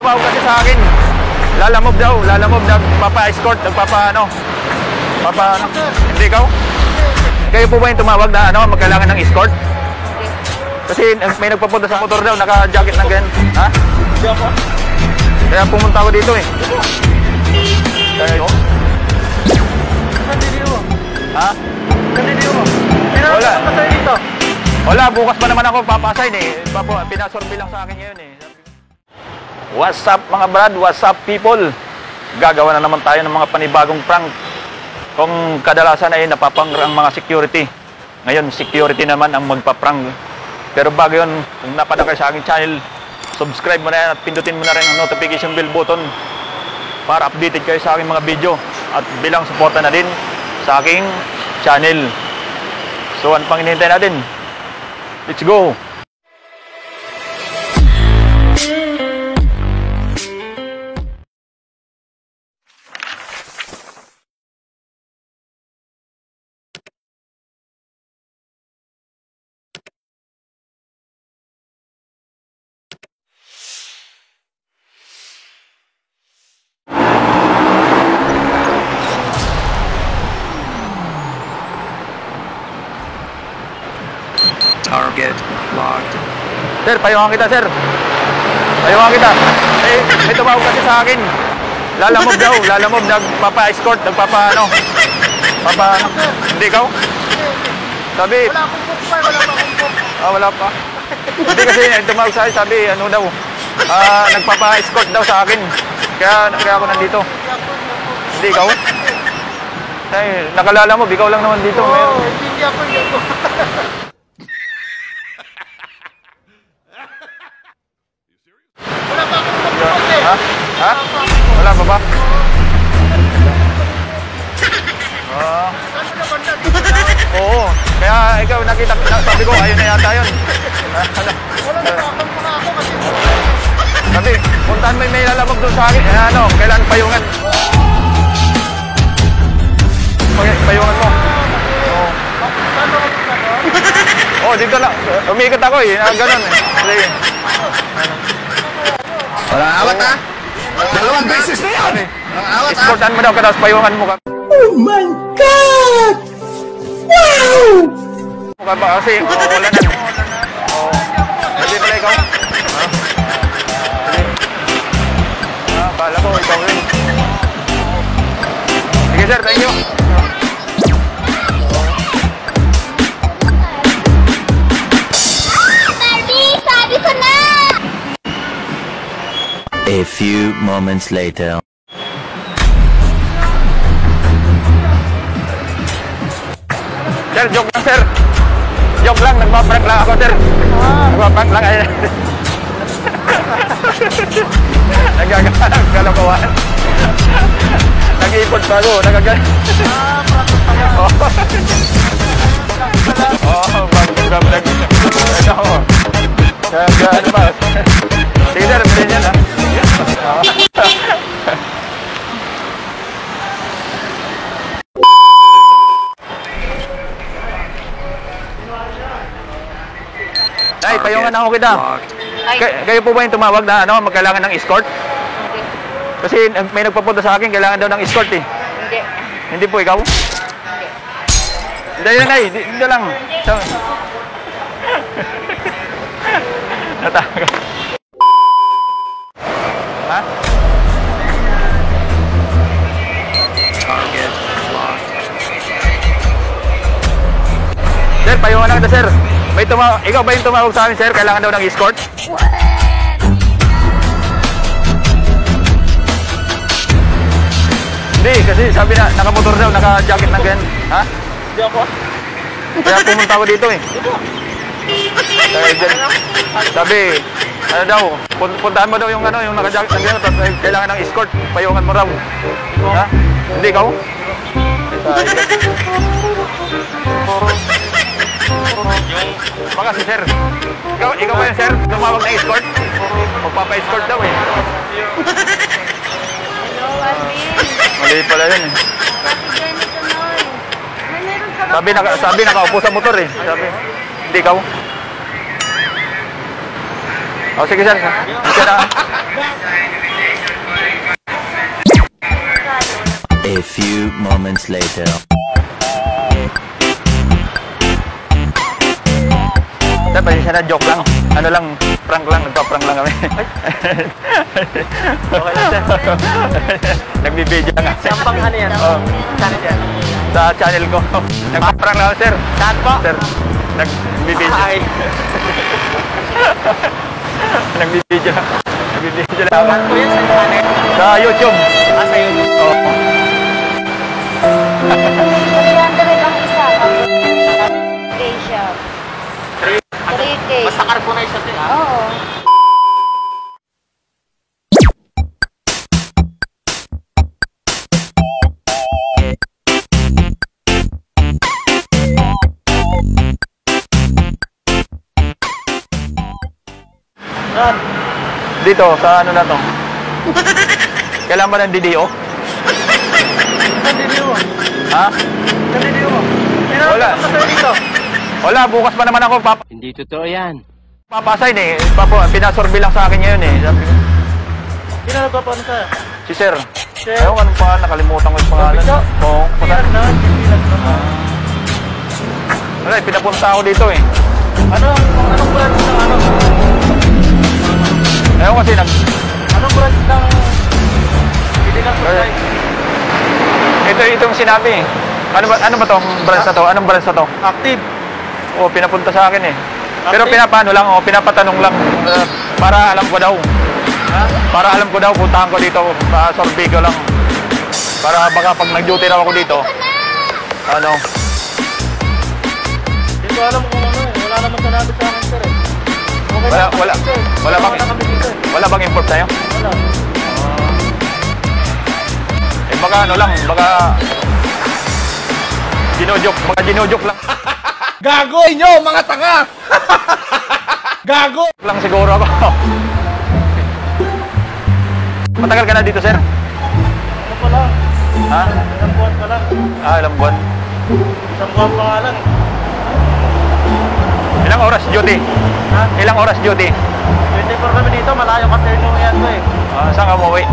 Tawag kasi sa akin. Lalamove daw, lalamove, nagpapa-escort, nagpapa-ano. Hindi ikaw? Kayo po ba yung tumawag na ano, magkailangan ng escort? Kasi may nagpapunta sa motor daw, naka-jacket ng ganyan. Ha? Hindi ako. Kaya pumunta ako dito eh. Kaya yun? Ha? Wala. Wala, bukas pa naman ako papasain eh. Pinasorbi lang sa akin ngayon eh. What's up mga brad? What's up people? Gagawa na naman tayo ng mga panibagong prank. Kung kadalasan ay napaprank ang mga security. Ngayon, security naman ang magpa-prank. Pero bago yun, kung napadaan kayo sa aking channel, subscribe mo na yan at pindutin mo na rin ang notification bell button para updated kayo sa aking mga video at bilang suporta na din sa aking channel. So, ano pang hinihintay natin? Let's go! Target locked. Sir, payungan kita, sir. Payungan kita. May tumawag kasi sa akin. Lalamove daw, lalamove, nagpapa-escort, nagpapa-ano. Hindi ikaw? Sabi. Wala akong book pa, wala pa akong book. Ah, wala pa. Hindi kasi tumawag sa akin, sabi, ano daw, nagpapa-escort daw sa akin. Kaya ako nandito. Hindi ikaw? Ay, nakalala mo, ikaw lang naman dito. Oo, hindi ako. Wala pa akong book kasi. Ha? Wala pa ba? Saan mo na banda dito lang? Oo. Kaya ikaw nakita, sabi ko, ayun na yata yun. Wala na akong mga ako kasi. Sabi, puntahan mo may lalamog doon sa akin. Ano, kailan payungan? Payungan mo. Oo. Saan ako dito doon? Oo, dito lang. Umiikot ako eh. Ganun eh. Sige. Wala awat ha? Dalawang beses na yan! Awat ha? Escortan mo daw ka, tapos payungan mo ka. Oh my God! Wow! Mukha ba kasi? Oo, wala na. Oo. Hindi pala ikaw? Ha? Bahala ko, ikaw rin. Sige sir, thank you. Sabi ko na! A few moments later. Sir, joke lang sir. Joke lang, nagpaprank lang ako sir. Nagpaprank lang ay. Nagkakalokohan. Nag-iipot pa ako, nagkakal. Pag-vlog. Ano ba? Sige sir, bilhin yan ha. Ay, payungan ako kita. Kayo po ba yung tumawag na ano, magkailangan ng escort? Hindi. Kasi may nagpapunta sa akin, kailangan daw ng escort eh. Hindi. Hindi po ikaw? Hindi. Hindi lang. Nataga. Ha? Target locked. Sir, payungan na kita sir. Ikaw ba yung tumawag sa amin sir? Kailangan daw ng escort? Hindi, kasi sabi na, nakamotor daw, naka-jacket ng ganyan. Ha? Hindi ako. Kaya pumunta ako dito eh. Kaya dyan, sabi, ano daw, puntahan mo daw yung ano, yung naka-jacket ng ganyan, tapos kailangan ng escort, payungan mo raw. Ha? Hindi ikaw? Baka si sir. Ikaw ba yung sir? Tumawag na escort? Magpapa-escort daw eh. Hello, Alvin. Mali pala yun eh. Bakit ganito noy? May meron ka ba? Sabi nakaupo sa motor eh. Sabi, hindi ikaw? O sige sir. Sige na. few moments later. Sir, pasensya na, joke lang. Ano lang, prank lang, nagpa-prank lang kami. Okay lang, sir. Nagbibideo lang. Sampang ano yan? Oh. Channel yan. Sa channel ko. Nagpa-prank lang, sir. Saan po? Sir, nagbibideo. Hi. Nagbibideo lang. Nagbibideo lang. Saan po yan sa channel? Sa YouTube. Sa YouTube. Oh. 300 ang isa. Asia. 3K. Basta carbonize siya siya. Oo. Dito, sa ano na to? Kailangan ba ng DDO? Kandidiyo mo. Ha? Kandidiyo mo. Wala. Dito. Wala, bukas pa naman ako Hindi totoo yan. papasign eh. Pinasurvey lang sa akin ngayon eh. Sabi ko, Sino nagpapaano sa'yo? si Sir. Sir? Ayaw, ano pa, nakalimutan ko yung pangalan. Picture? Oo. Pilag na. Pilag na. Wala, pinapunta ako dito eh. Anong branch ng ano? Ayaw kasi Anong branch ng Piligang Supply? itong sinabi eh. Ano ba tong branch na to? Anong branch na to? Active. Oo, pinapunta sa akin eh. Pero Active? pinapano lang, pinapatanong lang. Para alam ko daw. Ha? Para alam ko daw, puntahan ko dito. Survey ko lang. Para baka pag nag-duty raw ako dito. Ano? Hindi ko alam kung ano eh. Wala naman sinabi sa akin sir eh. Okay Wala- na kami wala- dito eh. wala bang- na kami dito eh. Wala bang import sa'yo? Wala. Eh baka ano lang, baka ginojok lang. Gago inyo, mga tanga! Gago! Lang siguro ako. Matagal ka na dito, sir? Ano pa lang? Ha? Ilang buwan pa lang. Ilang buwan. Isang buwan pa nga lang eh. Ilang oras duty? Ha? Ilang oras duty? 24 kami dito. Malayo kasi yung yan ko eh. Saan ka umuwi?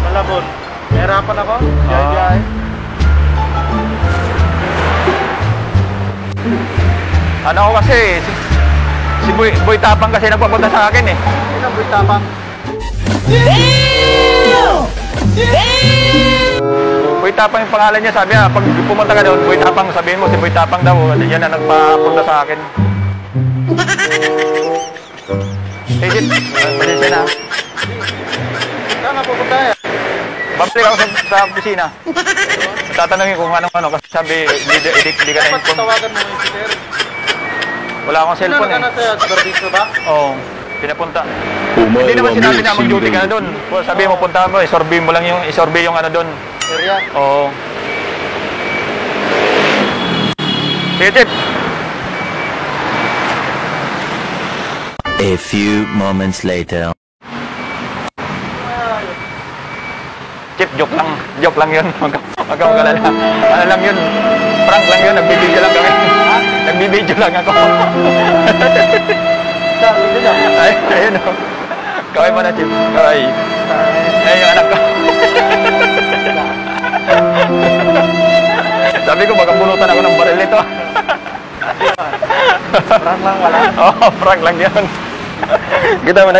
Malabon. Nahirapan ako. Ah. Biyahe. Ano ako kasi, si Boy Tapang kasi nagpapunta sa akin eh. Sino ang tapang? Boy Tapang yung pangalan niya, sabi niya, pag pumunta ka doon, Boy Tapang, sabihin mo si Boy Tapang daw, yan ang nagpapunta sa akin. Agent, pasensya na. Saan nga pupunta eh? Babalik ako sa opisina. Tatanungin kung ano kasi sabi, hindi ka Dapat na-inform. tawagan mo yung sir. Wala akong Sino cellphone ka eh. na sa'yo? Service ba? Oo, pinapunta. Hindi naman sinabi na mag-duty ka na doon. Sabi mo, punta mo, isurvey mo lang yung, isurvey yung ano doon. Area. Oo. Sige, Chip. A few moments later. Chip, joke lang. Joke lang yun. Huwag kang magalala. Ano lang yun. Prank lang yun. Nagbibideo lang kami. Nagbibideo lang ako. Ay, ayun o. Kaway mo na, Chip. Kaway. Ay, yung anak ko. Sabi ko, baka bunutan ako ng baril nito. Prank lang wala. Oo, prank lang yun. Kita mo,